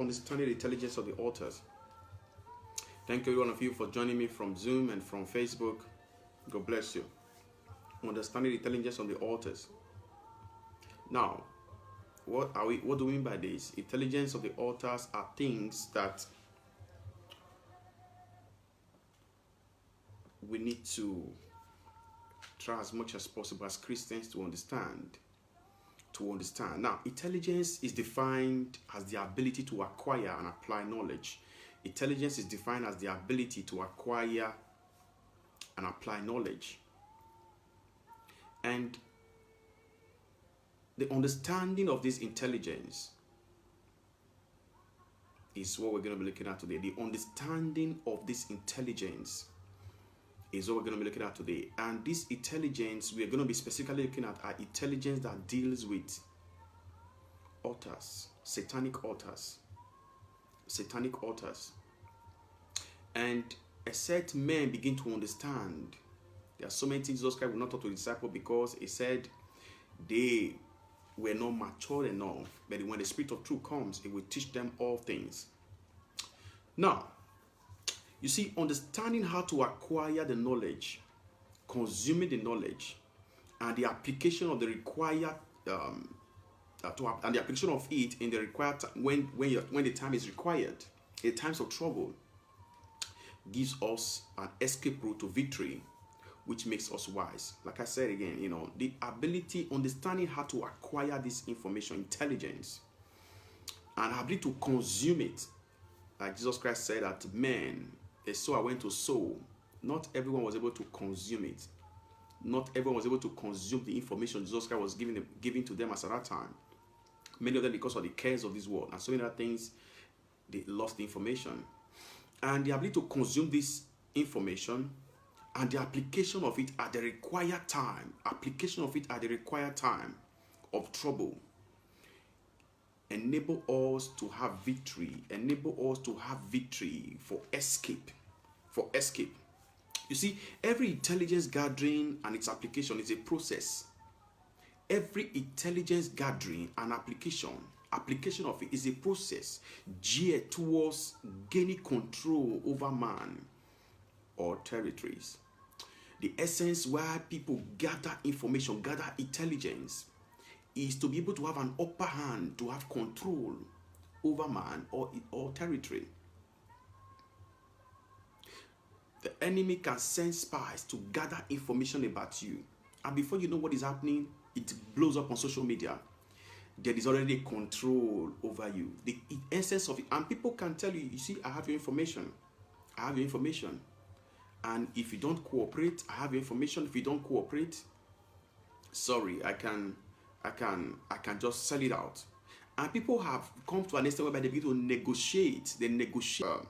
Understanding the intelligence of the altars. Thank you, one of you, for joining me from Zoom and from Facebook. God bless you. Understanding the intelligence of the altars. Now, what do we mean by this? Intelligence of the altars are things that we need to try as much as possible as Christians to understand. Now, intelligence is defined as the ability to acquire and apply knowledge. Intelligence is defined as the ability to acquire and apply knowledge. And the understanding of this intelligence is what we're going to be looking at today. The understanding of this intelligence is what we're going to be looking at today. And this intelligence we are going to be specifically looking at are intelligence that deals with altars, satanic altars. Satanic altars. And except men begin to understand, there are so many things Jesus Christ will not talk to the disciples because he said they were not mature enough. But when the Spirit of truth comes, it will teach them all things. Now, you see, understanding how to acquire the knowledge, consuming the knowledge, and the application of the required, and the application of it in the required when the time is required, in times of trouble, gives us an escape route to victory, which makes us wise. Like I said again, the ability, understanding how to acquire this information, intelligence, and ability to consume it, like Jesus Christ said that men. A sower went to sow. Not everyone was able to consume it. Not everyone was able to consume the information Jesus Christ was giving to them at that time. Many of them, because of the cares of this world and so many other things, they lost the information. And the ability to consume this information and the application of it at the required time, of trouble, enable us to have victory, for escape. You see, every intelligence gathering and its application is a process. Every intelligence gathering and application of it is a process geared towards gaining control over man or territories. The essence why people gather information, gather intelligence, is to be able to have an upper hand, to have control over man or territory. The enemy can send spies to gather information about you. And before you know what is happening, it blows up on social media. There is already control over you. The essence of it. And people can tell you, you see, I have your information. And if you don't cooperate, I have your information. If you don't cooperate, sorry, I can just sell it out. And people have come to an extent whereby they begin to negotiate. They negotiate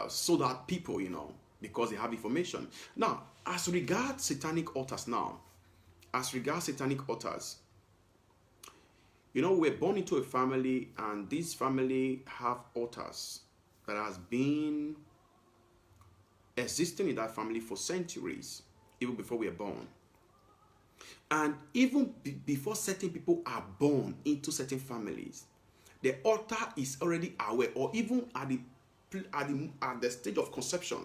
so that people, because they have information. Now, as regards satanic altars we're born into a family, and this family have altars that has been existing in that family for centuries, even before we are born. And even before certain people are born into certain families, the altar is already aware, or even at the stage of conception,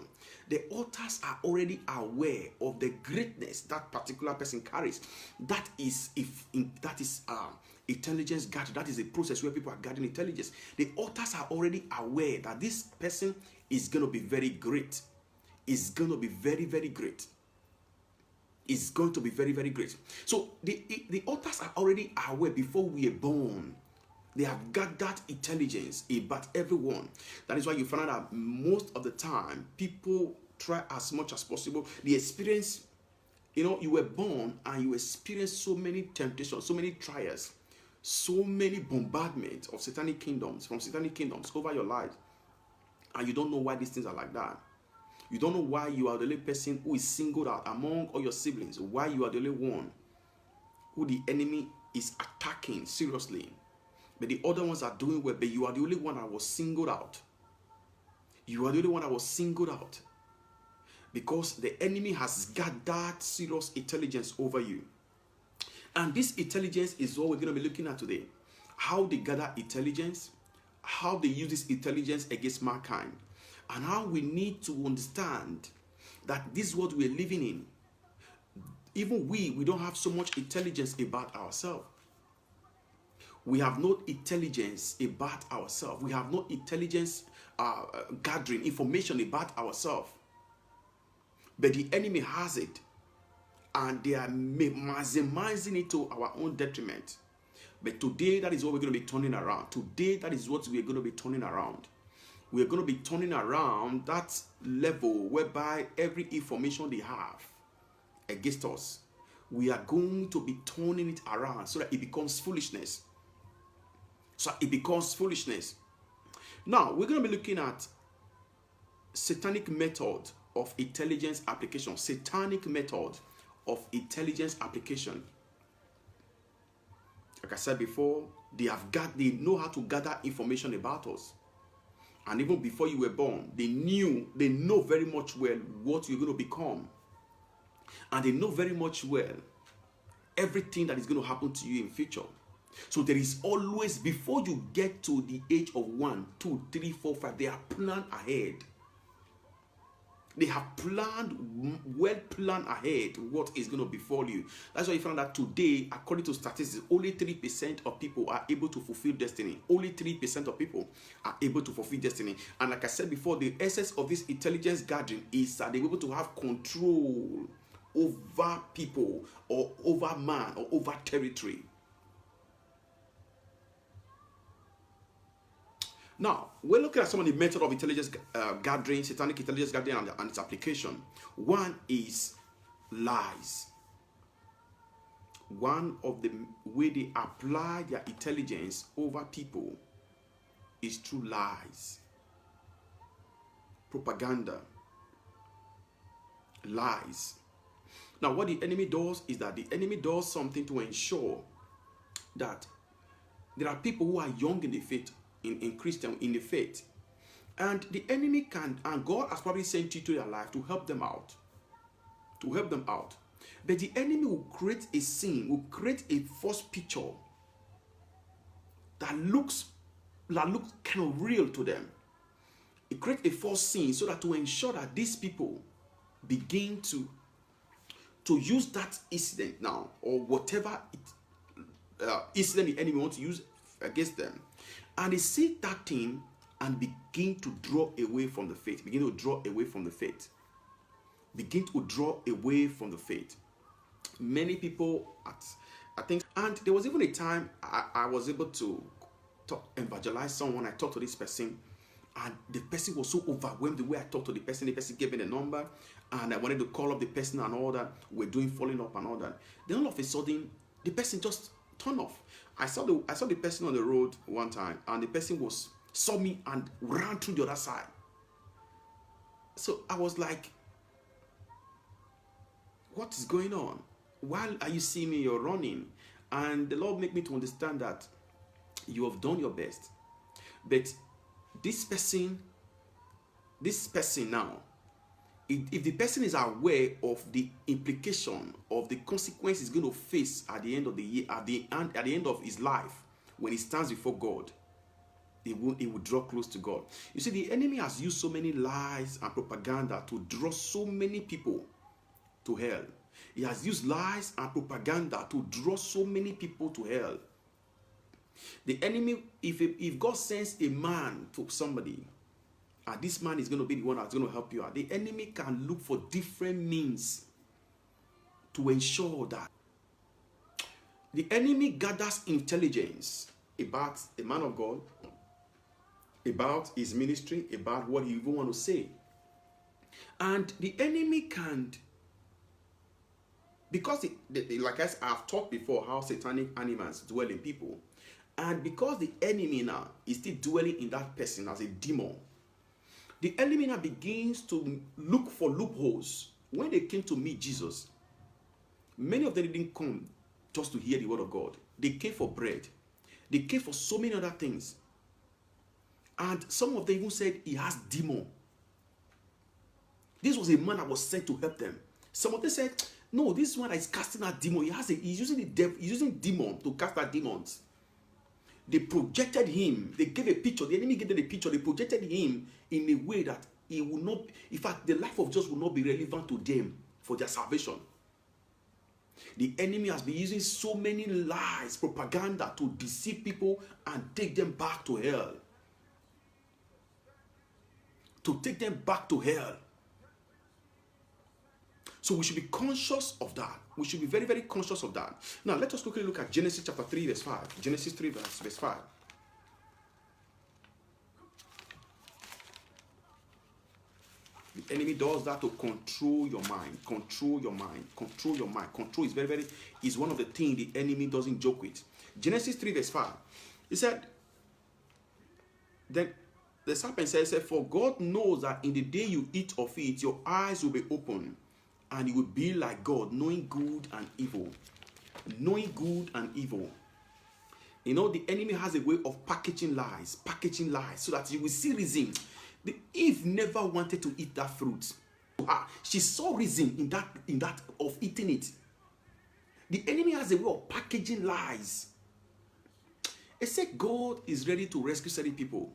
the altars are already aware of the greatness that particular person carries. That is intelligence gathering. That is a process where people are gathering intelligence. The altars are already aware that this person is going to be very great. Is going to be very, very great. Is going to be very, very great. So the altars are already aware before we are born. They have gathered intelligence about everyone. That is why you find out that most of the time, people try as much as possible. The experience, you were born and you experienced so many temptations, so many trials, so many bombardments of satanic kingdoms, over your life. And you don't know why these things are like that. You don't know why you are the only person who is singled out among all your siblings. Why you are the only one who the enemy is attacking seriously. But the other ones are doing well, but you are the only one that was singled out. Because the enemy has gathered serious intelligence over you. And this intelligence is what we're going to be looking at today. How they gather intelligence, how they use this intelligence against mankind, and how we need to understand that this world we're living in, even we don't have so much intelligence about ourselves. We have no intelligence about ourselves. We have no intelligence gathering information about ourselves. But the enemy has it, and they are maximizing it to our own detriment. But today, that is what we're going to be turning around. Today, that is what we're going to be turning around. We're going to be turning around that level whereby every information they have against us, we are going to be turning it around so that it becomes foolishness. So it becomes foolishness. Now, we're going to be looking at satanic method of intelligence application. Satanic method of intelligence application. Like I said before, they know how to gather information about us. And even before you were born, they know very much well what you're going to become. And they know very much well everything that is going to happen to you in future. So there is always, before you get to the age of 1, 2, 3, 4, 5, they have planned ahead. They have well planned ahead what is going to befall you. That's why you found that today, according to statistics, only 3% of people are able to fulfill destiny. Only 3% of people are able to fulfill destiny. And like I said before, the essence of this intelligence gathering is that they're able to have control over people, or over man, or over territory. Now, we're looking at some of the method of intelligence gathering, satanic intelligence gathering, and its application. One is lies. One of the way they apply their intelligence over people is through lies. Propaganda. Lies. Now, what the enemy does is that the enemy does something to ensure that there are people who are young in the faith, in the faith, and the enemy can, and God has probably sent you to their life to help them out, but the enemy will create a scene, will create a false picture that looks kind of real to them. It creates a false scene so that to ensure that these people begin to use that incident now, or whatever incident the enemy wants to use against them. And they see that thing and begin to draw away from the faith. Begin to draw away from the faith. Many people, I think, and there was even a time I was able to evangelize someone. I talked to this person, and the person was so overwhelmed the way I talked to the person. The person gave me the number, and I wanted to call up the person and all that. We're doing following up and all that. Then all of a sudden, the person just turned off. I saw the person on the road one time, and the person saw me and ran through the other side. So I was like, what is going on? Why are you seeing me? You're running. And the Lord made me to understand that you have done your best. But this person now, if the person is aware of the implication of the consequence he's going to face at the end of the year, at the end of his life, when he stands before God, he will draw close to God. You see, the enemy has used so many lies and propaganda to draw so many people to hell. He has used lies and propaganda to draw so many people to hell. The enemy, if God sends a man to somebody, and this man is going to be the one that's going to help you out, the enemy can look for different means to ensure that. The enemy gathers intelligence about a man of God, about his ministry, about what he even want to say. And the enemy can, because like I've talked before, how satanic animals dwell in people, and because the enemy now is still dwelling in that person as a demon, the enemy now begins to look for loopholes. When they came to meet Jesus, many of them didn't come just to hear the word of God. They came for bread. They came for so many other things. And some of them even said he has demon. This was a man that was sent to help them. Some of them said, no, this one is casting out demon. He's using the devil, he's using demon to cast out demons. they projected him. They gave a picture. The enemy gave them a picture. They projected him in a way that he will not, in fact, the life of Jesus will not be relevant to them for their salvation. The enemy has been using so many lies, propaganda to deceive people and take them back to hell. To take them back to hell. So we should be conscious of that. We should be very, very conscious of that. Now, let us quickly look at Genesis chapter 3, verse 5. Genesis 3, verse 5. The enemy does that to control your mind. Control your mind. Control your mind. Control is very, very, is one of the things the enemy doesn't joke with. Genesis 3, verse 5. He said, then the serpent says, for God knows that in the day you eat of it, your eyes will be open, and you will be like God, knowing good and evil. Knowing good and evil. You know, the enemy has a way of packaging lies, so that you will see reason. Eve never wanted to eat that fruit. She saw reason in that of eating it. The enemy has a way of packaging lies. Except God is ready to rescue certain people.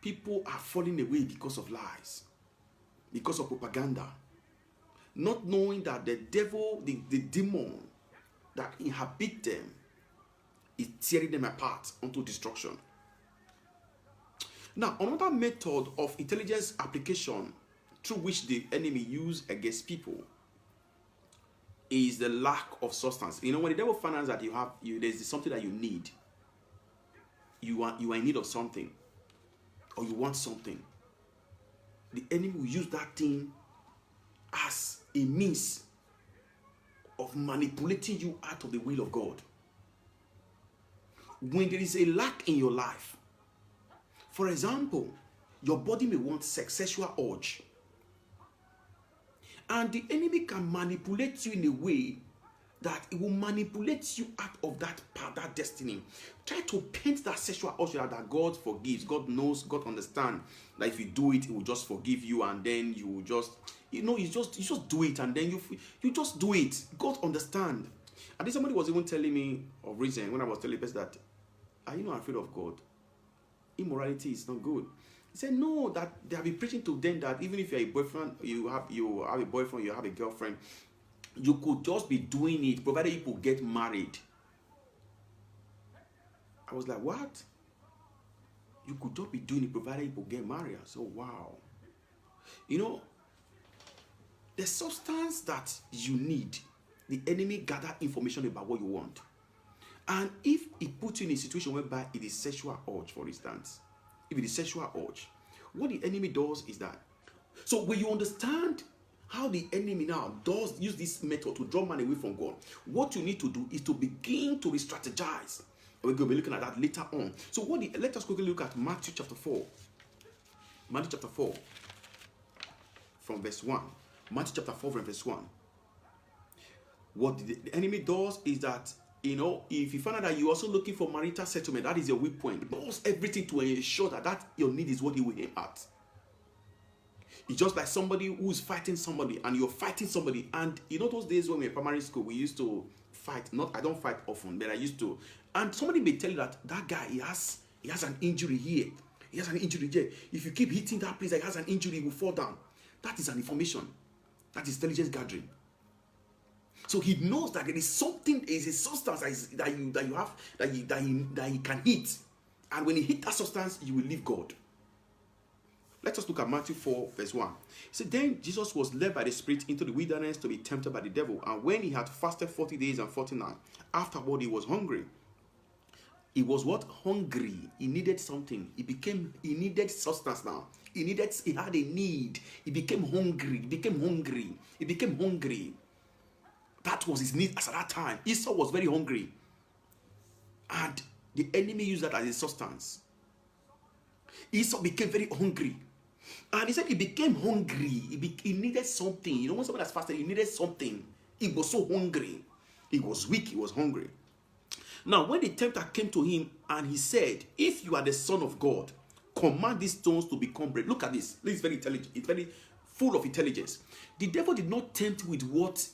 People are falling away because of lies, because of propaganda, not knowing that the devil, the demon that inhabit them, is tearing them apart unto destruction. Now, another method of intelligence application through which the enemy use against people is the lack of substance. You know, when the devil finds out that there's something that you need, you are in need of something, or you want something, the enemy will use that thing as a means of manipulating you out of the will of God. When there is a lack in your life, for example, your body may want sexual urge, and the enemy can manipulate you in a way that it will manipulate you out of that destiny. Try to paint that sexual urge that God forgives. God knows, God understands that if you do it, He will just forgive you, and then you will just, you just do it, and then you just do it. God understands. I think somebody was even telling me of reason when I was telling the person that, are you not afraid of God? Immorality is not good. He said, no, that they have been preaching to them that even if you're a boyfriend, you have a boyfriend, you have a girlfriend, you could just be doing it provided you could get married. I was like, what? You could just be doing it provided you could get married. So wow. You know, the substance that you need, the enemy gather information about what you want. And if it puts you in a situation whereby it is sexual urge, for instance, if it is sexual urge, what the enemy does is that, so when you understand how the enemy now does use this method to draw man away from God, what you need to do is to begin to re-strategize. We're going to be looking at that later on. So let us quickly look at Matthew chapter 4. Matthew chapter 4 from verse 1. Matthew chapter 4 from verse 1. What the enemy does is that, you know, if you find out that you're also looking for marital settlement, that is your weak point. He does everything to ensure that your need is what he will aim at. It's just like somebody who's fighting somebody, and you're fighting somebody. And you know those days when we were in primary school, we used to fight. I don't fight often, but I used to. And somebody may tell you that guy, he has an injury here. He has an injury there. If you keep hitting that place, he has an injury, he will fall down. That is an information. That is intelligence gathering. So he knows that there is something, there is a substance that you have, that he can hit. And when he hit that substance, you will leave God. Let us look at Matthew 4, verse 1. It said, then Jesus was led by the Spirit into the wilderness to be tempted by the devil. And when he had fasted 40 days and 40 nights, afterward he was hungry. He was what? Hungry. He needed something. He needed substance now. He had a need. He became hungry. That was his need at that time. Esau was very hungry. And the enemy used that as a substance. Esau became very hungry. And he said he became hungry. He needed something. You know, when someone has fasted, he needed something. He was so hungry. He was weak. He was hungry. Now, when the tempter came to him and he said, if you are the Son of God, command these stones to become bread. Look at this. This is very intelligent. It's very full of intelligence. The devil did not tempt with what?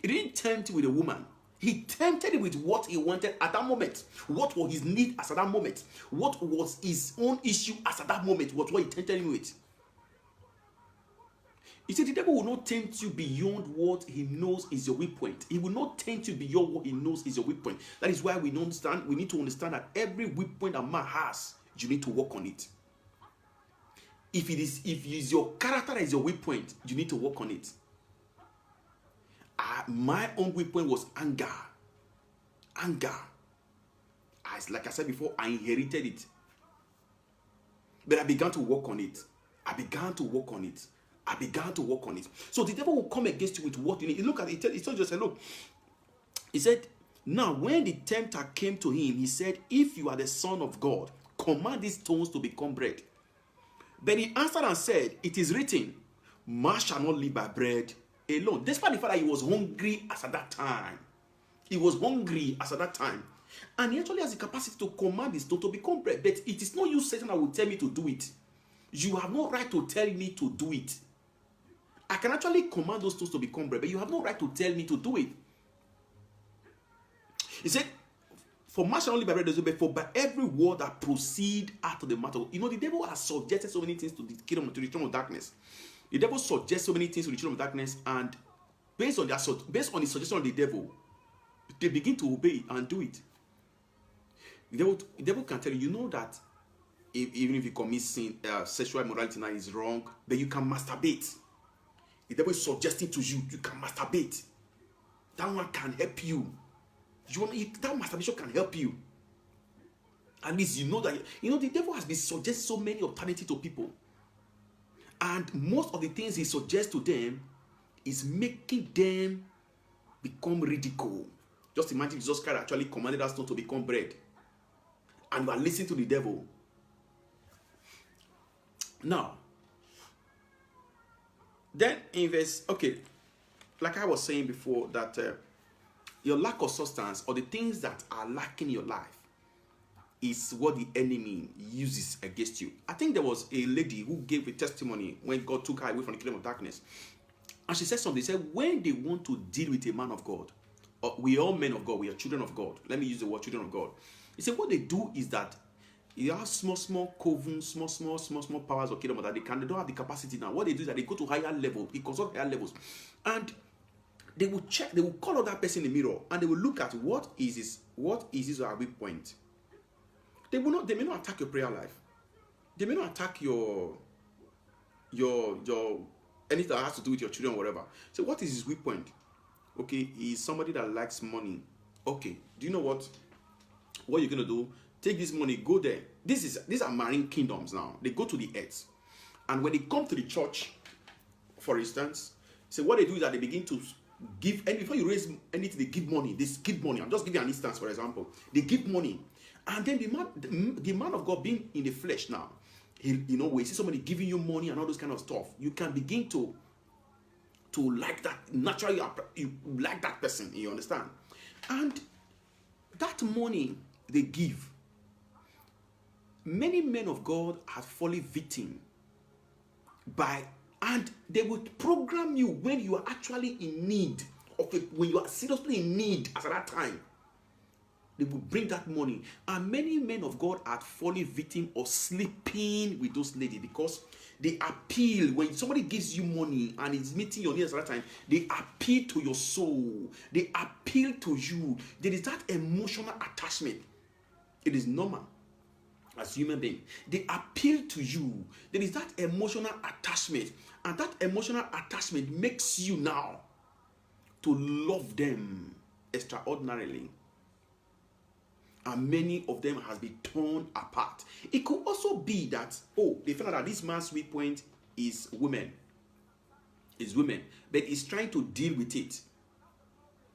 He didn't tempt with a woman. He tempted him with what he wanted at that moment. What was his need as at that moment? What was his own issue as at that moment? What he tempted him with? You see, the devil will not tempt you beyond what he knows is your weak point. He will not tempt you beyond what he knows is your weak point. That is why we need to understand that every weak point that man has, you need to work on it. If it is your character that is your weak point, you need to work on it. My own weak point was anger. Like I said before, I inherited it. But I began to work on it. So the devil will come against you with what you need. Look at it. It's not just look. He said, now when the tempter came to him, he said, if you are the Son of God, command these stones to become bread. But he answered and said, it is written, man shall not live by bread alone. Despite the fact that he was hungry as at that time. And he actually has the capacity to command the stone to become bread. But it is not you, Satan, that will tell me to do it. You have no right to tell me to do it. I can actually command those stones to become bread, but you have no right to tell me to do it. He said, for man shall not live by bread, but for by every word that proceed out of the mouth of God. You know, the devil has suggested so many things to the kingdom, to the children of darkness. The devil suggests so many things to the children of darkness, and based on the suggestion of the devil, they begin to obey and do it. The devil can tell you, you know that even if you commit sin, sexual immorality now is wrong, but you can masturbate. The devil is suggesting to you, you can masturbate. That one can help you. That masturbation can help you. At least you know that. You know, the devil has been suggesting so many alternatives to people. And most of the things he suggests to them is making them become ridicule. Just imagine Jesus Christ actually commanded us not to become bread. And we are listening to the devil. Now, then in verse, okay, like I was saying before, that your lack of substance or the things that are lacking in your life is what the enemy uses against you. I think there was a lady who gave a testimony when God took her away from the kingdom of darkness. And she said something. She said, when they want to deal with a man of God, we are all men of God, we are children of God. Let me use the word children of God. He said, what they do is that you have small covens, small powers of kingdom that they don't have the capacity now. What they do is that they go to higher level, they consult higher levels, and they will check, they will call out that person in the mirror, and they will look at what is his weak point. They may not attack your prayer life. They may not attack your anything that has to do with your children or whatever. So what is his weak point? Okay, he's somebody that likes money. Okay, do you know what you're gonna do? Take this money, go there. These are marine kingdoms now. They go to the earth. And when they come to the church, for instance, so what they do is that they begin to give, and before you raise anything, they give money. They give money. I'll just give you an instance, for example. They give money. And then the man of God being in the flesh now, when you see somebody giving you money and all those kind of stuff, you can begin to like that. Naturally, you like that person, you understand? And that money they give, many men of God have fallen victim by, and they would program you when you are actually in need of it, when you are seriously in need at that time. They will bring that money, and many men of God are falling victim of sleeping with those ladies because they appeal. When somebody gives you money and is meeting your needs at that time, they appeal to your soul. They appeal to you. There is that emotional attachment. It is normal. As human beings, they appeal to you. There is that emotional attachment, and that emotional attachment makes you now to love them extraordinarily. And many of them has been torn apart. It could also be that, they found out that this man's weak point is women. But he's trying to deal with it.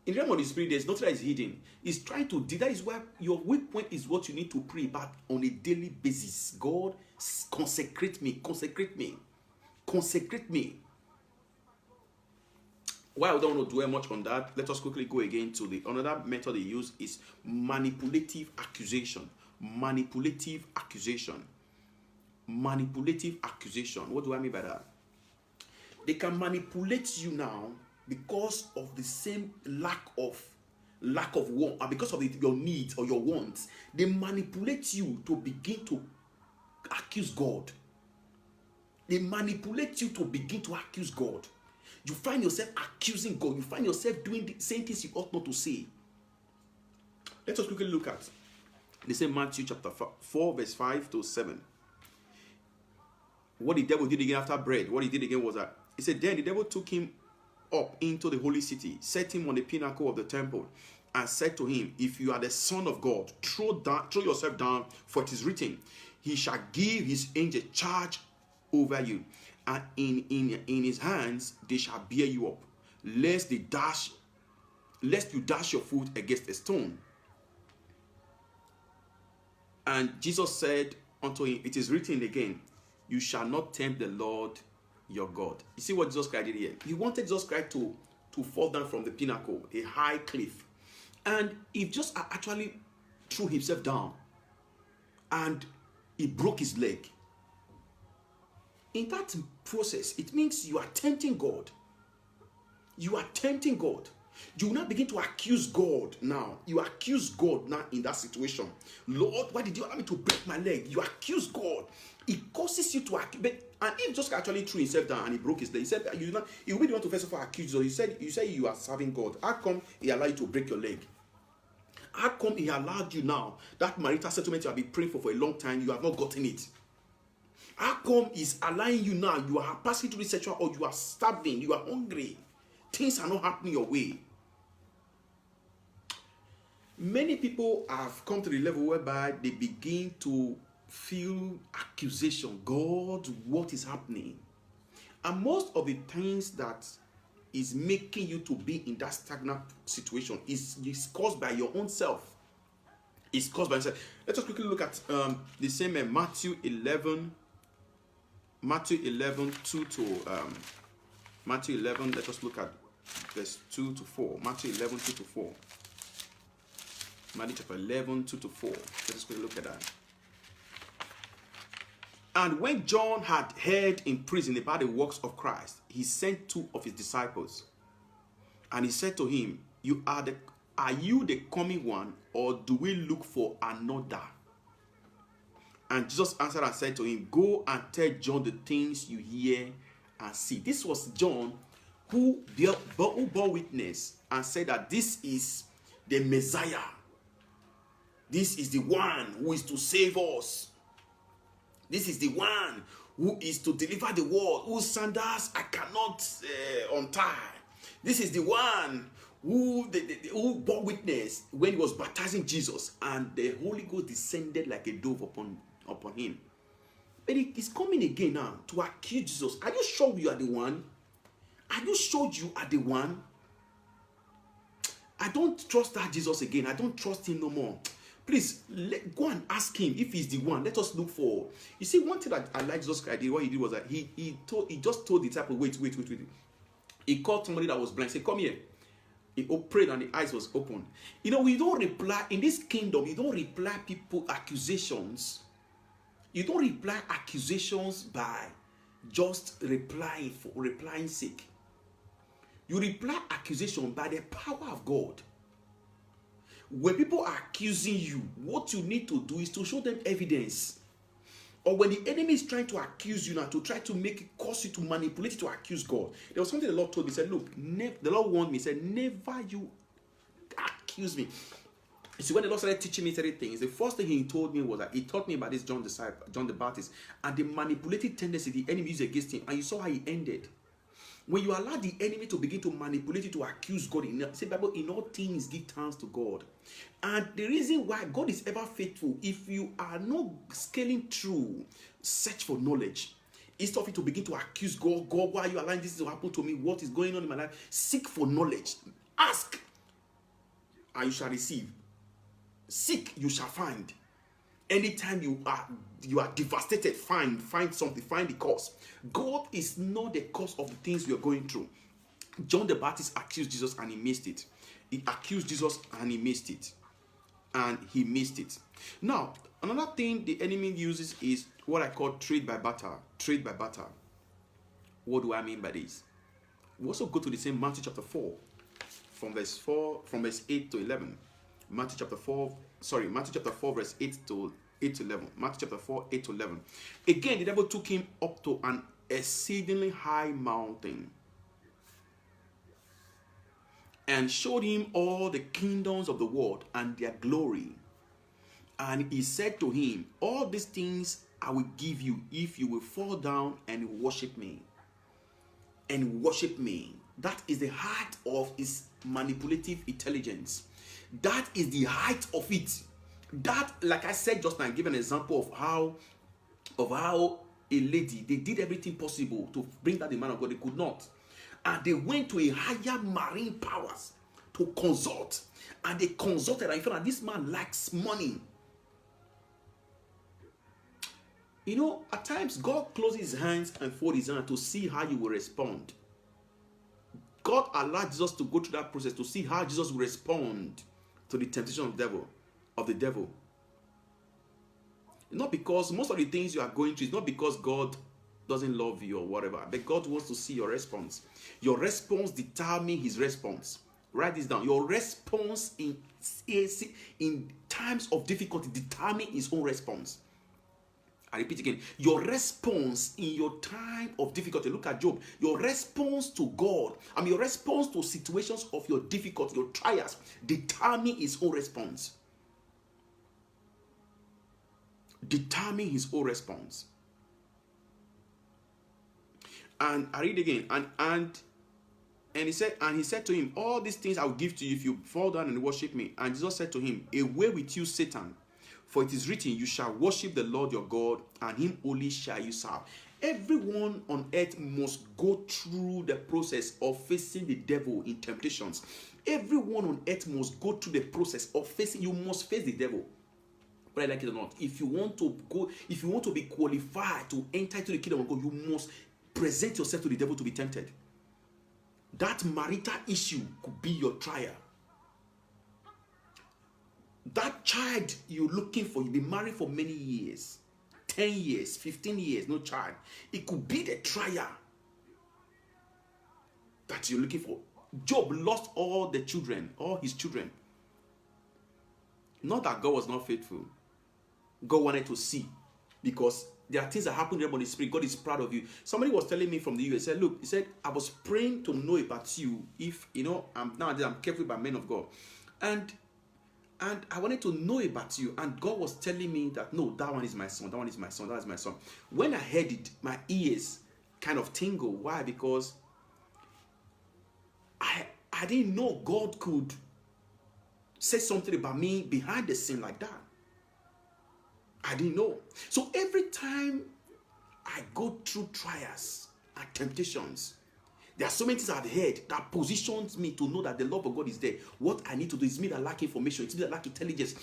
In the realm of the spirit, there's nothing that is hidden. He's trying to deal. That is why your weak point is what you need to pray about on a daily basis. God, consecrate me. While I don't want to dwell much on that, let us quickly go again to another method they use is manipulative accusation. Manipulative accusation. What do I mean by that? They can manipulate you now because of the same lack of lack of want, and because of your needs or your wants, they manipulate you to begin to accuse God. They manipulate you to begin to accuse God. You find yourself accusing God. You find yourself saying things you ought not to say. Let us quickly look at the same Matthew chapter 4, verse 5 to 7. What the devil did again after bread, what he did again was that, he said, then the devil took him up into the holy city, set him on the pinnacle of the temple, and said to him, if you are the Son of God, throw yourself down, for it is written, he shall give his angel charge over you, and in his hands they shall bear you up, lest you dash your foot against a stone. And Jesus said unto him, it is written again, you shall not tempt the Lord your God. You see what Jesus Christ did here? He wanted Jesus Christ to fall down from the pinnacle, a high cliff. And he just actually threw himself down. And he broke his leg. In that process, it means you are tempting God. You are tempting God. You will not begin to accuse God now. You accuse God now in that situation. Lord, why did you allow me to break my leg? You accuse God. It causes you to accuse. And if just actually threw himself down and he broke his leg, he said, he will be the one to first of all accuse you. You say you are serving God. How come he allowed you to break your leg? How come he allowed you now, that marital settlement you have been praying for a long time, you have not gotten it? How come he's allowing you now, you are passing through sexual, or you are starving, you are hungry, things are not happening your way? Many people have come to the level whereby they begin to feel accusation. God, what is happening? And most of the things that is making you to be in that stagnant situation is caused by your own self. It's caused by yourself. Let us quickly look at the same Matthew 11, 2 to Matthew 11. Let us look at verse 2 to 4. Matthew 11, 2 to 4. Matthew chapter 11, 2 to 4. Let us quickly look at that. And when John had heard in prison about the works of Christ, he sent 2 of his disciples. And he said to him, are you the coming one, or do we look for another? And Jesus answered and said to him, go and tell John the things you hear and see. This was John who bore witness and said that this is the Messiah. This is the one who is to save us. This is the one who is to deliver the world, whose sandals I cannot untie. This is the one who bore witness when he was baptizing Jesus, and the Holy Ghost descended like a dove upon him. But it is coming again now to accuse Jesus. Are you sure you are the one? Are you sure you are the one? I don't trust that Jesus again. I don't trust him no more. Please, go and ask him if he's the one. Let us look for. You see, one thing that I like Jesus Christ did, what he did was that he just told the disciple, wait. He called somebody that was blind, said, come here. He prayed and the eyes was open. You know, we don't reply, in this kingdom, you don't reply people accusations. You don't reply accusations by just replying sake. You reply accusation by the power of God. When people are accusing you, what you need to do is to show them evidence. Or when the enemy is trying to accuse you now, to try to cause you to manipulate you to accuse God. There was something the Lord told me. He said, look, the Lord warned me. He said, never you accuse me. You see, when the Lord started teaching me certain things, the first thing he told me was that he taught me about this John the Baptist, and the manipulative tendency the enemy used against him. And you saw how he ended. When you allow the enemy to begin to manipulate you to accuse God, say Bible, in all things give thanks to God. And the reason why God is ever faithful, if you are not scaling through, search for knowledge. Instead of you to begin to accuse God, why are you allowing this to happen to me? What is going on in my life? Seek for knowledge. Ask, and you shall receive. Seek, you shall find. Anytime you are devastated, find something, find the cause. God is not the cause of the things we are going through. John the Baptist accused Jesus and he missed it. He accused Jesus and he missed it. And he missed it. Now, another thing the enemy uses is what I call trade by barter. Trade by barter. What do I mean by this? We also go to the same Matthew chapter 4. from verse 8 to 11. Matthew chapter 4, verse 8 to 11. Matthew chapter 4, 8 to 11. Again, the devil took him up to an exceedingly high mountain and showed him all the kingdoms of the world and their glory. And he said to him, all these things I will give you if you will fall down and worship me. And worship me. That is the heart of his manipulative intelligence. That is the height of it. That, like I said just now, I give an example of how a lady, they did everything possible to bring that the man of God. They could not. And they went to a higher marine powers to consult. And they consulted and found that this man lacks money. You know, at times, God closes his hands and folds his hand to see how you will respond. God allowed Jesus to go through that process to see how Jesus will respond to the temptation of the devil. Not because most of the things you are going through is not because God doesn't love you or whatever, but God wants to see your response. Your response determines his response. Write this down. Your response in times of difficulty determines his own response. I repeat again, your response in your time of difficulty. Look at Job. Your response to God, your response to situations of your difficulty, your trials, determine his own response. Determine his own response. And I read again, and he said to him, all these things I will give to you if you fall down and worship me. And Jesus said to him, away with you, Satan. For it is written, you shall worship the Lord your God, and him only shall you serve. Everyone on earth must go through the process of facing the devil in temptations. Everyone on earth must go through the process of facing. You must face the devil, whether I like it or not. If you want to be qualified to enter into the kingdom of God, you must present yourself to the devil to be tempted. That marital issue could be your trial. That child you're looking for, you've been married for many years, 10 years, 15 years, no child. It could be the trial that you're looking for. Job lost all his children. Not that God was not faithful. God wanted to see, because there are things that happen in the spirit. God is proud of you. Somebody was telling me from the US, he said, I was praying to know about you. If, nowadays I'm careful about men of God. And I wanted to know about you. And God was telling me that, no, that one is my son. That one is my son. That is my son. When I heard it, my ears kind of tingled. Why? Because I didn't know God could say something about me behind the scene like that. I didn't know. So every time I go through trials and temptations, there are so many things I've heard that positions me to know that the love of God is there. What I need to do is me that lack information. It's me that lack intelligence.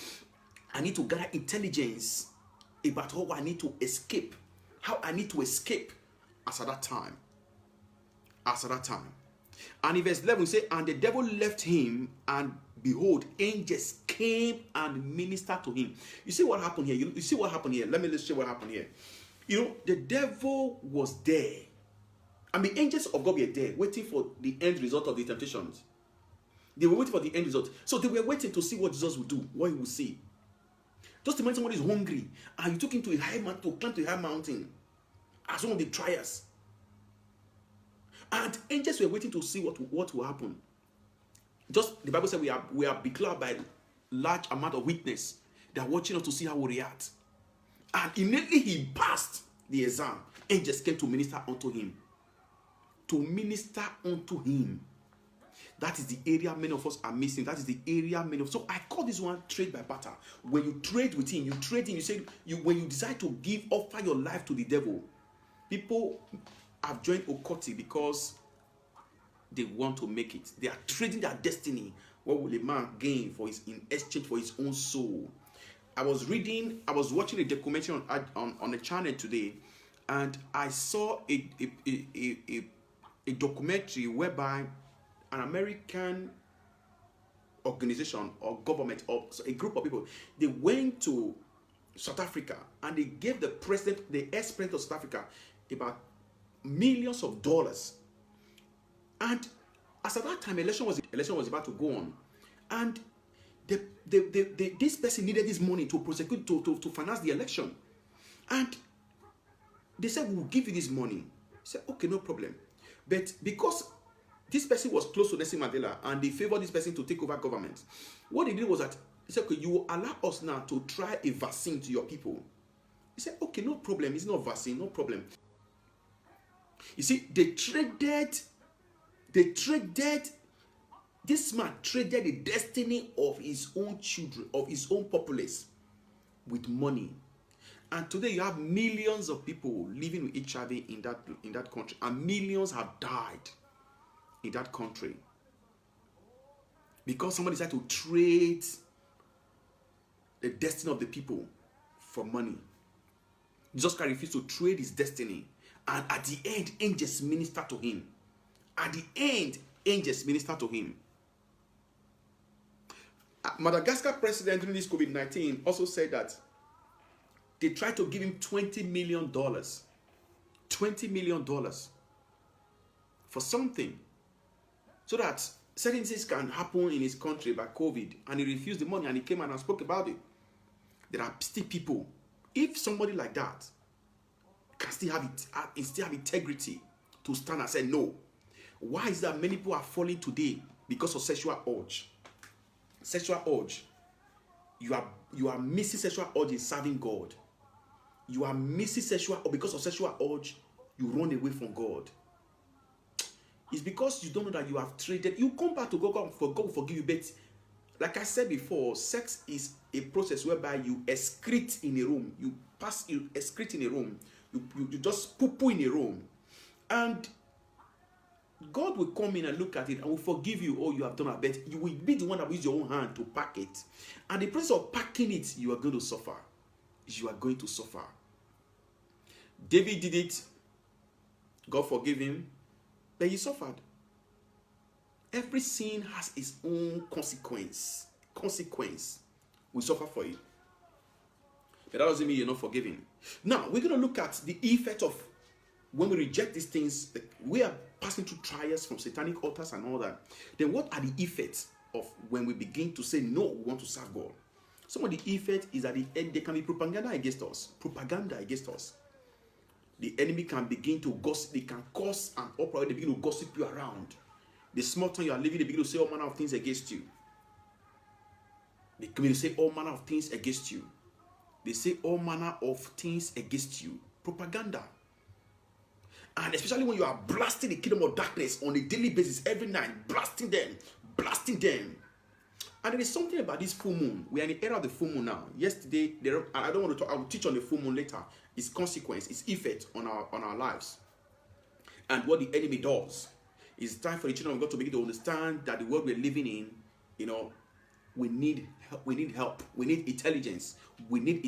I need to gather intelligence about how I need to escape. How I need to escape as at that time. And in verse 11 we say, and the devil left him, and behold, angels came and ministered to him. You see what happened here? You see what happened here? Let me show you what happened here. The devil was there. And the angels of God were there, waiting for the end result of the temptations. They were waiting for the end result. So they were waiting to see what Jesus would do, what he would see. Just imagine somebody is hungry, and you took him to a high mountain, to climb to a high mountain, as one of the trials. And angels were waiting to see what will happen. Just the Bible said we are beclouded by large amount of witness. They are watching us to see how we react. And immediately he passed the exam. Angels came to minister unto him. To minister unto him. That is the area many of us are missing. That is the area many of us. So I call this one trade by barter. When you trade with him, you say when you decide to offer your life to the devil, people have joined Okoti because they want to make it. They are trading their destiny. What will a man gain in exchange for his own soul? I was watching a documentary on a channel today, and I saw a documentary whereby an American organization or government or a group of people, they went to South Africa and they gave the ex-president of South Africa about millions of dollars. And as at that time, election was about to go on, and this person needed this money to prosecute, to finance the election, and they said, we will give you this money. He said, okay, no problem. But because this person was close to Nelson Mandela and they favored this person to take over government, what they did was that he said, okay, you will allow us now to try a vaccine to your people. He said, okay, no problem. It's not vaccine, no problem. You see, this man traded the destiny of his own children, of his own populace, with money. And today you have millions of people living with HIV in that country, and millions have died in that country because somebody decided to trade the destiny of the people for money. Jesus Christ refused to trade his destiny, and at the end, angels minister to him. At the end, angels minister to him. Madagascar president during this COVID-19 also said that they tried to give him $20 million. $20 million for something, so that certain things can happen in his country by COVID, and he refused the money, and he came and spoke about it. There are still people, if somebody like that can still have integrity to stand and say no. Why is that many people are falling today? Because of sexual urge. Sexual urge. You are missing sexual urge in serving God. You are missing sexual urge. Because of sexual urge, you run away from God. It's because you don't know that you have traded. You come back to God, for God will forgive you. But like I said before, sex is a process whereby you excrete in a room. You excrete in a room. You just poo in a room. And God will come in and look at it and will forgive you all you have done. But you will be the one that will use your own hand to pack it. And the process of packing it, you are going to suffer. You are going to suffer. David did it. God forgave him. But he suffered. Every sin has its own consequence. Consequence will suffer for it. But that doesn't mean you're not forgiven. Now, we're going to look at the effect of when we reject these things. We are passing through trials from satanic altars and all that. Then what are the effects of when we begin to say, no, we want to serve God? Some of the effects is that there can be propaganda against us. Propaganda against us. The enemy can begin to gossip. They can cause an uproar. They begin to gossip you around. The small town you are living, they begin to say all manner of things against you. They begin to say all manner of things against you. They say all manner of things against you. Propaganda. And especially when you are blasting the kingdom of darkness on a daily basis, every night, blasting them. And there is something about this full moon. We are in the era of the full moon now. Yesterday, I don't want to talk. I will teach on the full moon later. Its consequence, its effect on our lives, and what the enemy does. It's time for the children of God to begin to understand that the world we're living in, we need help. We need intelligence. We need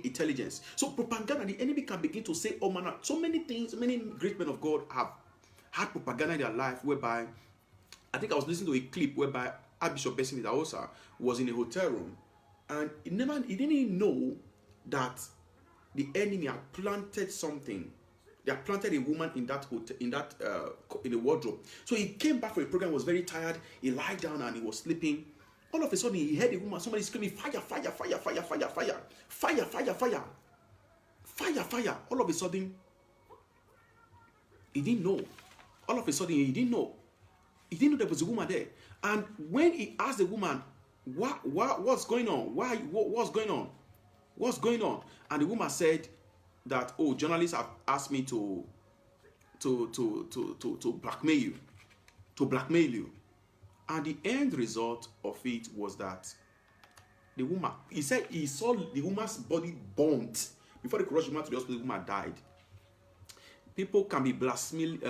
intelligence. So propaganda, the enemy can begin to say all manner. So many things. Many great men of God have had propaganda in their life, whereby I think I was listening to a clip whereby Archbishop Bessie Daosa was in a hotel room, and he didn't even know that the enemy had planted something. They had planted a woman in that hotel, in the wardrobe. So he came back from the program, was very tired. He lied down and he was sleeping. All of a sudden, he heard a woman, somebody screaming, fire, fire, fire, fire, fire, fire, fire, fire, fire, fire, fire. All of a sudden, he didn't know. All of a sudden, he didn't know. He didn't know there was a woman there. And when he asked the woman, what's going on? What's going on? What's going on? And the woman said that, oh, journalists have asked me to blackmail you. To blackmail you. And the end result of it was that the woman, he said he saw the woman's body burnt. Before they could rush the woman to the hospital, the woman died. People can be blaspheming,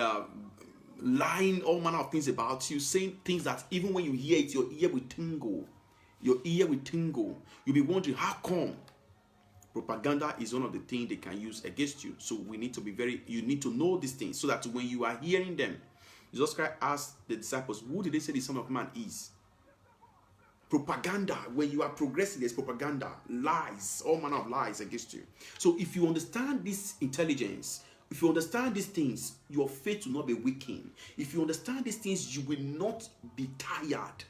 lying all manner of things about you, saying things that even when you hear it, your ear will tingle. Your ear will tingle. You'll be wondering, how come? Propaganda is one of the things they can use against you. So we need to be you need to know these things so that when you are hearing them, Jesus Christ asked the disciples, who did they say the Son of Man is? Propaganda. When you are progressing, there's propaganda, lies, all manner of lies against you. So if you understand this intelligence If you understand these things, your faith will not be weakened. If you understand these things, you will not be tired.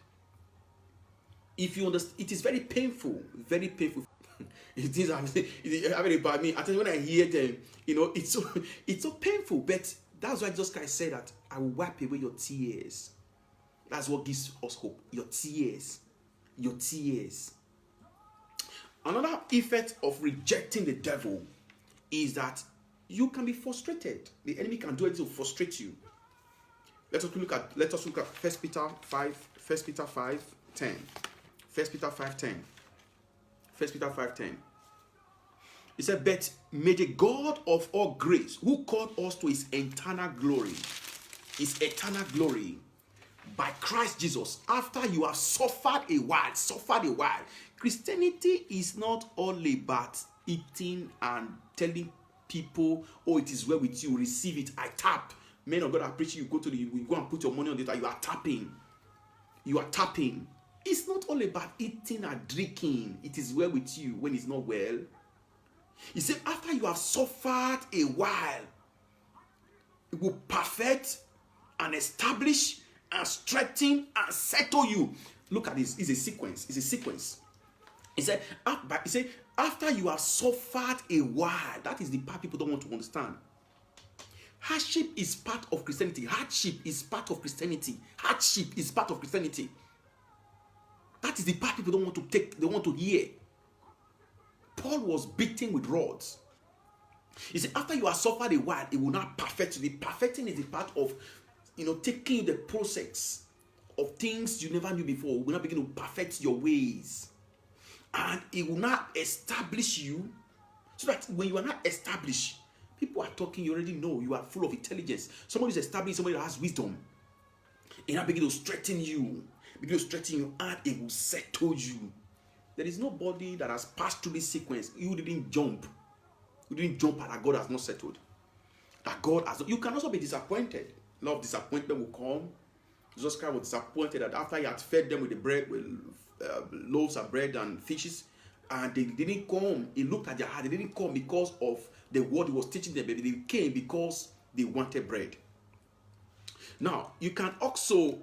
If you understand, it is very painful, very painful. It is happening about me. I tell you, when I hear them, it's so painful. But that's why Jesus Christ said that I will wipe away your tears. That's what gives us hope. Your tears. Your tears. Another effect of rejecting the devil is that you can be frustrated. The enemy can do it to frustrate you. Let us look at 1 Peter 5:10. 1 Peter 5:10. 1 Peter 5:10. He said, but may the God of all grace, who called us to his eternal glory, by Christ Jesus, after you have suffered a while. Christianity is not all about eating and telling people, oh, it is well with you, receive it, I tap. Men of God are preaching, you go and put your money on it, you are tapping. It's not all about eating and drinking. It is well with you when it's not well. He said, after you have suffered a while, it will perfect and establish and strengthen and settle you. Look at this. It's a sequence. He said, after you have suffered a while, that is the part people don't want to understand. Hardship is part of Christianity. That is the part people don't want to take, they want to hear. Paul was beaten with rods. He said, after you have suffered a while, it will not perfect you. The perfecting is a part of, taking the process of things you never knew before. It will not begin to perfect your ways. And it will not establish you, so that when you are not established, people are talking, you already know, you are full of intelligence. Somebody is established, somebody that has wisdom. It will begin to strengthen you, and it will settle you. There is nobody that has passed through this sequence. You didn't jump at that God has not settled. You can also be disappointed. A lot of disappointment will come. Jesus Christ was disappointed that after he had fed them with the bread, with loaves of bread and fishes, and they didn't come. He looked at their heart. They didn't come because of the word he was teaching them, but they came because they wanted bread. Now, you can also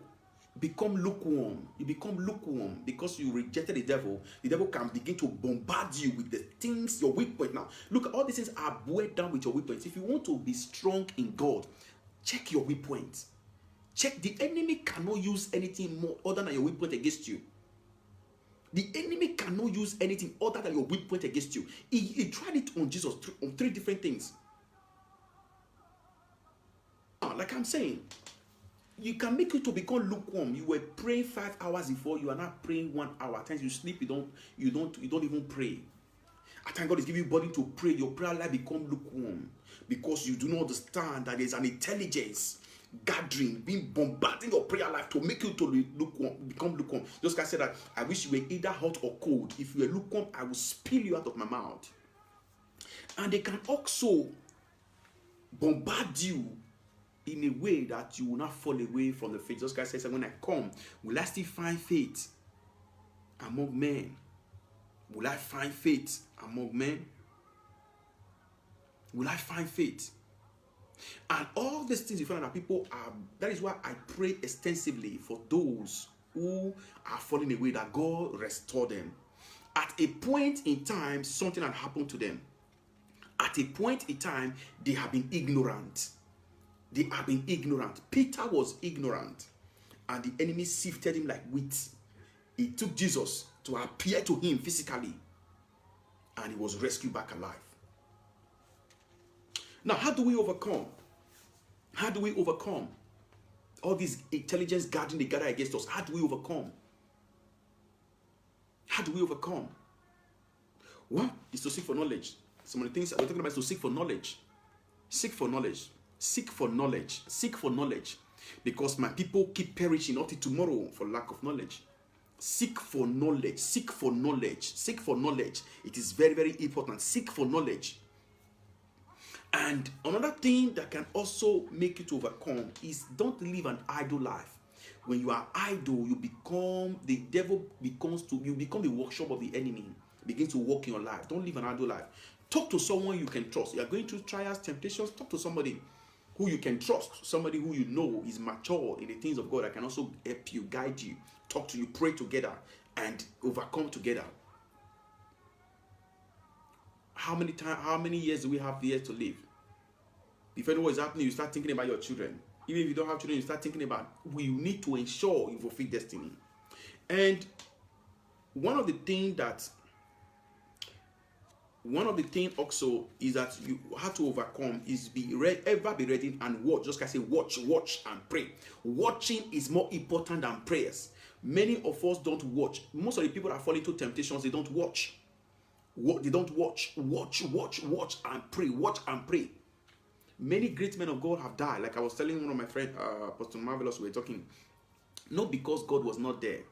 become lukewarm. You become lukewarm because you rejected the devil. The devil can begin to bombard you with the things, your weak point. Now, look, all these things are weighed down with your weak points. If you want to be strong in God, check your weak points. Check. The enemy cannot use anything more other than your weak point against you. The enemy cannot use anything other than your weak point against you. He tried it on Jesus on 3 different things. Like I'm saying, you can make it to become lukewarm. You were praying 5 hours before, you are not praying 1 hour. At times you sleep, you don't even pray. At times God is giving you body to pray. Your prayer life become lukewarm because you do not understand that there's an intelligence gathering, being bombarding your prayer life to make you to become lukewarm. Just like I said that I wish you were either hot or cold. If you were lukewarm, I will spill you out of my mouth. And they can also bombard you in a way that you will not fall away from the faith. Just like I said, when I come, will I still find faith among men? Will I find faith among men? Will I find faith? And all these things you find that people are, that is why I pray extensively for those who are falling away, that God restore them. At a point in time, something had happened to them. At a point in time, they have been ignorant. Peter was ignorant, and the enemy sifted him like wheat. He took Jesus to appear to him physically, and he was rescued back alive. Now, how do we overcome? How do we overcome all these intelligence gathering, they gather against us? How do we overcome? How do we overcome? One is to seek for knowledge. Some of the things we're talking about is to seek for knowledge. Seek for knowledge. Seek for knowledge. Seek for knowledge. Because my people keep perishing until tomorrow for lack of knowledge. Seek for knowledge. Seek for knowledge. Seek for knowledge. It is very, very important. Seek for knowledge. And another thing that can also make you to overcome is don't live an idle life. When you are idle, you become, the devil becomes to, you become the workshop of the enemy. Begin to work in your life. Don't live an idle life. Talk to someone you can trust. You are going through trials, temptations. Talk to somebody who you can trust, somebody who you know is mature in the things of God that can also help you, guide you, talk to you, pray together, and overcome together. How many years do we have here to live? If you know what's happening, you start thinking about your children. Even if you don't have children, you start thinking about, we need to ensure you fulfill destiny. And one of the things also is that you have to overcome is ever be ready and watch. Just like I say, watch and pray. Watching is more important than prayers. Many of us don't watch. Most of the people that fall into temptations, they don't watch. They don't watch and pray. Watch and pray. Many great men of God have died. Like I was telling one of my friends, Pastor Marvelous, we were talking. Not because God was not there,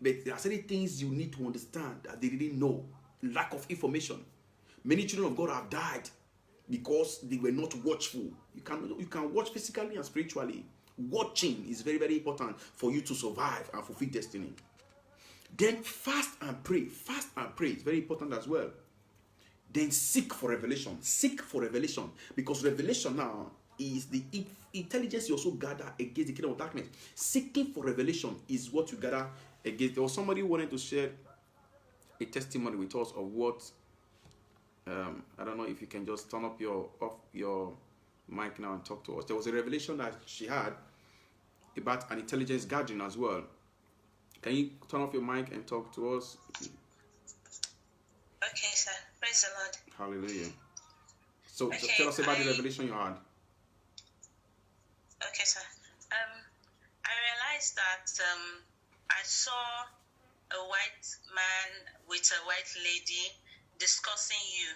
but there are certain things you need to understand that they didn't know. Lack of information. Many children of God have died because they were not watchful. You can watch physically and spiritually. Watching is very, very important for you to survive and fulfill destiny. Then fast and pray. Fast and pray is very important as well. Then seek for revelation. Seek for revelation, because revelation now is the intelligence you also gather against the kingdom of darkness. Seeking for revelation is what you gather against. There was somebody who wanted to share a testimony with us of what I don't know if you can just turn up your mic now and talk to us. There was a revelation that she had about an intelligence gathering as well. Can you turn off your mic and talk to us? Okay, sir. Praise the Lord. Hallelujah. So tell us about the revelation you had. Okay, sir. I realized that I saw a white man with a white lady discussing you,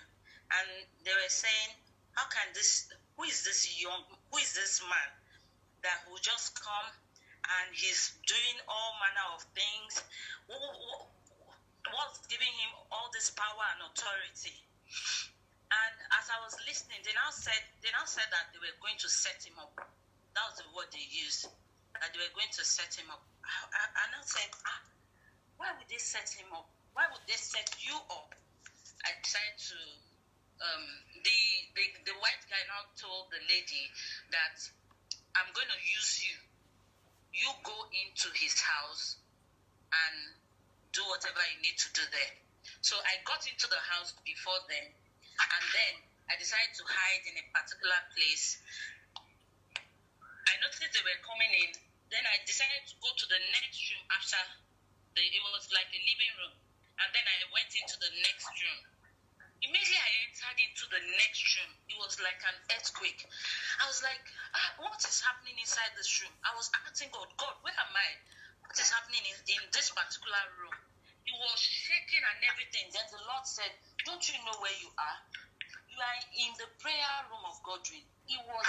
and they were saying, who is this man that will just come and he's doing all manner of things? What's giving him all this power and authority? And as I was listening, they now said that they were going to set him up. That was the word they used, that they were going to set him up. I now said, why would they set him up? Why would they set you up? I decided to, the white guy now told the lady that I'm going to use you. You go into his house and do whatever you need to do there. So I got into the house before them, and then I decided to hide in a particular place. I noticed they were coming in. Then I decided to go to the next room after. It was like a living room. And then I went into the next room. Immediately I entered into the next room. It was like an earthquake. I was like, what is happening inside this room? I was asking God, where am I? What is happening in this particular room? It was shaking and everything. Then the Lord said, don't you know where you are? You are in the prayer room of Godwin. It was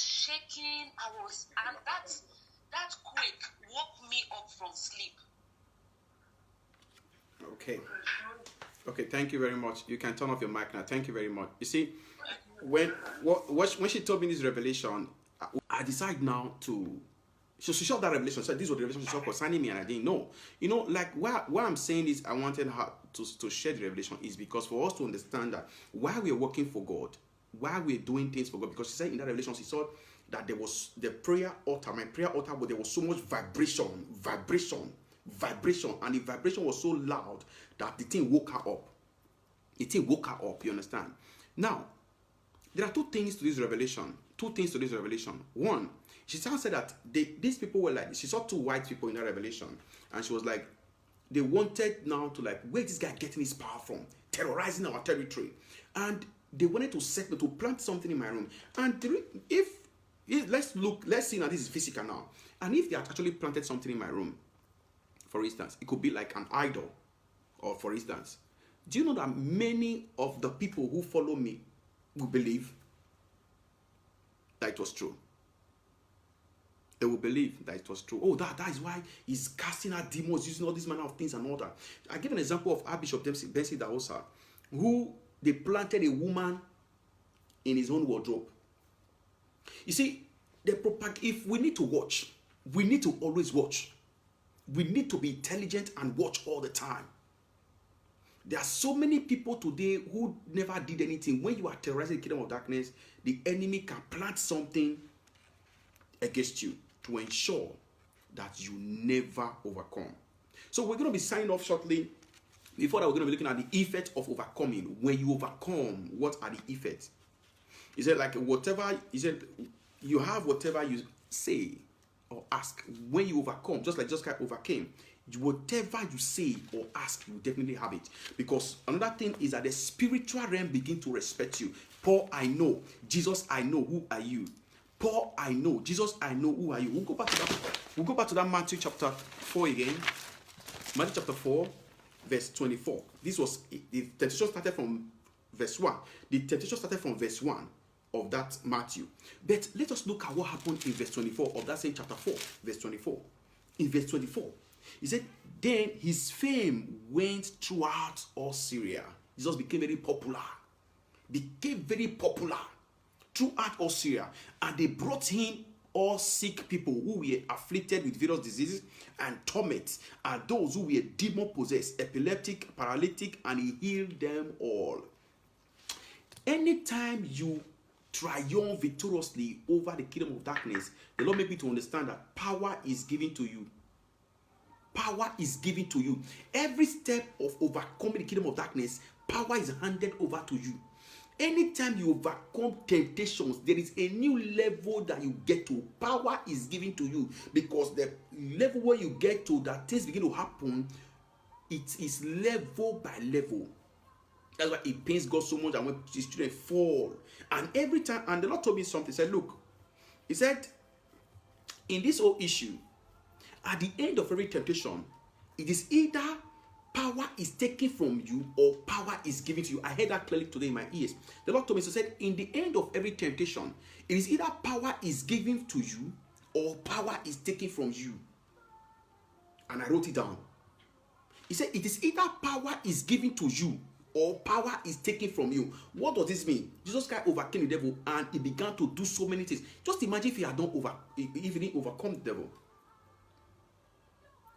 shaking. And that quake woke me up from sleep. Okay, thank you very much. You can turn off your mic now. Thank you very much. You see, when she told me this revelation, I decided now to. So she showed that revelation. Said this was the revelation she saw concerning me, and I didn't know. You know, like why I'm saying this, I wanted her to share the revelation is because for us to understand that while we are working for God, while we're doing things for God, because she said in that revelation she saw that there was the prayer altar, my prayer altar, but there was so much vibration, and the vibration was so loud that the thing woke her up. You understand? Now, there are two things to this revelation. One, she said that these people were like, she saw two white people in that revelation, and she was like, they wanted now to like, where is this guy getting his power from? Terrorizing our territory. And they wanted to plant something in my room. And let's see now, this is physical now. And if they had actually planted something in my room, for instance, it could be like an idol, or for instance, do you know that many of the people who follow me will believe that it was true? They will believe that it was true. Oh, that is why he's casting out demons, using all these manner of things and all that. I give an example of Archbishop Benson Daosa, who they planted a woman in his own wardrobe. You see, if we need to watch, we need to always watch. We need to be intelligent and watch all the time. There are so many people today who never did anything. When you are terrorizing the kingdom of darkness, the enemy can plant something against you to ensure that you never overcome. So we're going to be signing off shortly. Before that, we're going to be looking at the effect of overcoming. When you overcome, what are the effects? He said, like, whatever, he said, you have whatever you say or ask. When you overcome, just like Josiah overcame, whatever you say or ask, you definitely have it. Because another thing is that the spiritual realm begin to respect you. Paul, I know. Jesus, I know. Who are you? Paul, I know. Jesus, I know. Who are you? We'll go back to that Matthew chapter 4 again. Matthew chapter 4, verse 24. This was, the temptation started from verse 1. The temptation started from verse 1 of that Matthew. But let us look at what happened in verse 24 of that same chapter 4, verse 24. In verse 24, he said, then his fame went throughout all Syria. Jesus became very popular. Throughout all Syria. And they brought him all sick people who were afflicted with various diseases and torments, and those who were demon possessed, epileptic, paralytic, and he healed them all. Anytime you triumph victoriously over the kingdom of darkness, the Lord made me to understand that power is given to you. Power is given to you. Every step of overcoming the kingdom of darkness, power is handed over to you. Anytime you overcome temptations, there is a new level that you get to. Power is given to you, because the level where you get to, that things begin to happen, it is level by level. That's why it pains God so much. And when his children fall, and every time, and the Lord told me something. He said, look, he said, in this whole issue, at the end of every temptation, it is either power is taken from you or power is given to you. I heard that clearly today in my ears. The Lord told me, so said, in the end of every temptation, it is either power is given to you or power is taken from you. And I wrote it down. He said, it is either power is given to you or power is taken from you. What does this mean? Jesus Christ overcame the devil and he began to do so many things. Just imagine if he had not if he didn't overcome the devil.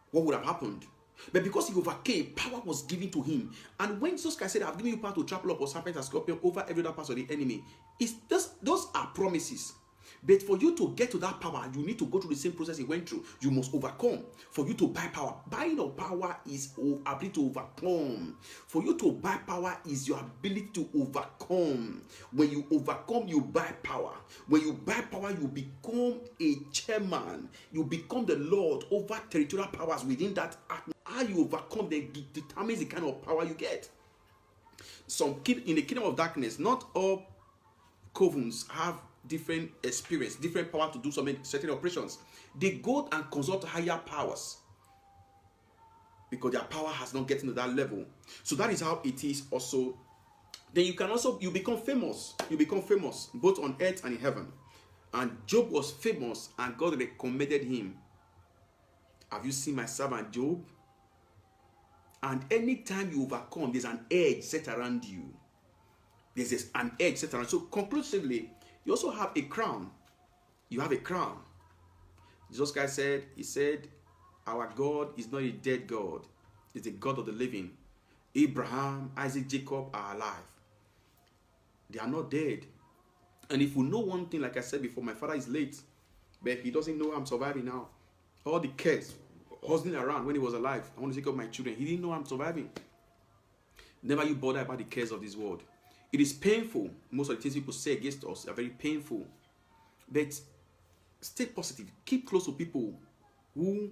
What would have happened? But because he overcame, power was given to him. And when Jesus Christ said, I've given you power to trample upon serpents and scorpions over every other part of the enemy, those are promises. But for you to get to that power, you need to go through the same process he went through. You must overcome. For you to buy power, buying of power is ability to overcome. For you to buy power is your ability to overcome. When you overcome, you buy power. When you buy power, you become a chairman. You become the Lord over territorial powers within that atmosphere. How you overcome determines the kind of power you get. In the kingdom of darkness, not all covens have different experience, different power to do certain operations. They go and consult higher powers because their power has not gotten to that level. So that is how it is also. Then you become famous. You become famous both on earth and in heaven. And Job was famous and God recommended him. Have you seen my servant Job? And anytime you overcome, there's an edge set around you. There's an edge set around. So conclusively, you also have a crown. You have a crown. Jesus Christ said, he said, our God is not a dead God. He's the God of the living. Abraham, Isaac, Jacob are alive. They are not dead. And if we know one thing, like I said before, my father is late, but he doesn't know I'm surviving now. All the cares, hustling around when he was alive. I want to take up my children. He didn't know I'm surviving. Never you bother about the cares of this world. It is painful. Most of the things people say against us are very painful. But stay positive. Keep close to people who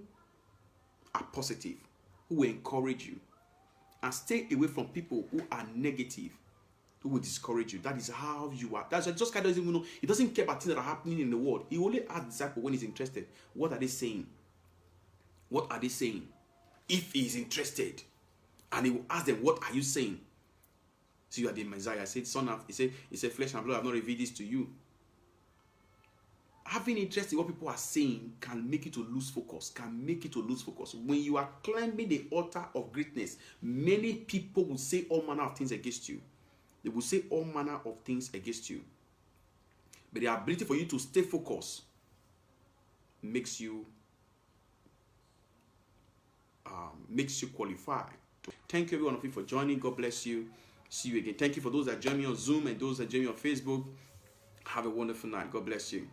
are positive, who will encourage you. And stay away from people who are negative, who will discourage you. That is how you are. That's why just kind of doesn't even know. He doesn't care about things that are happening in the world. He only asks disciples when he's interested. What are they saying? What are they saying? If he is interested. And he will ask them, what are you saying? So you are the Messiah. I said, son of, he said, flesh and blood have not revealed this to you. Having interest in what people are saying can make you to lose focus. When you are climbing the altar of greatness, many people will say all manner of things against you. They will say all manner of things against you. But the ability for you to stay focused makes you qualify Thank you, every one of you, for joining. God bless you. See you again. Thank you for those that join me on Zoom and those that join me on Facebook. Have a wonderful night. God bless you.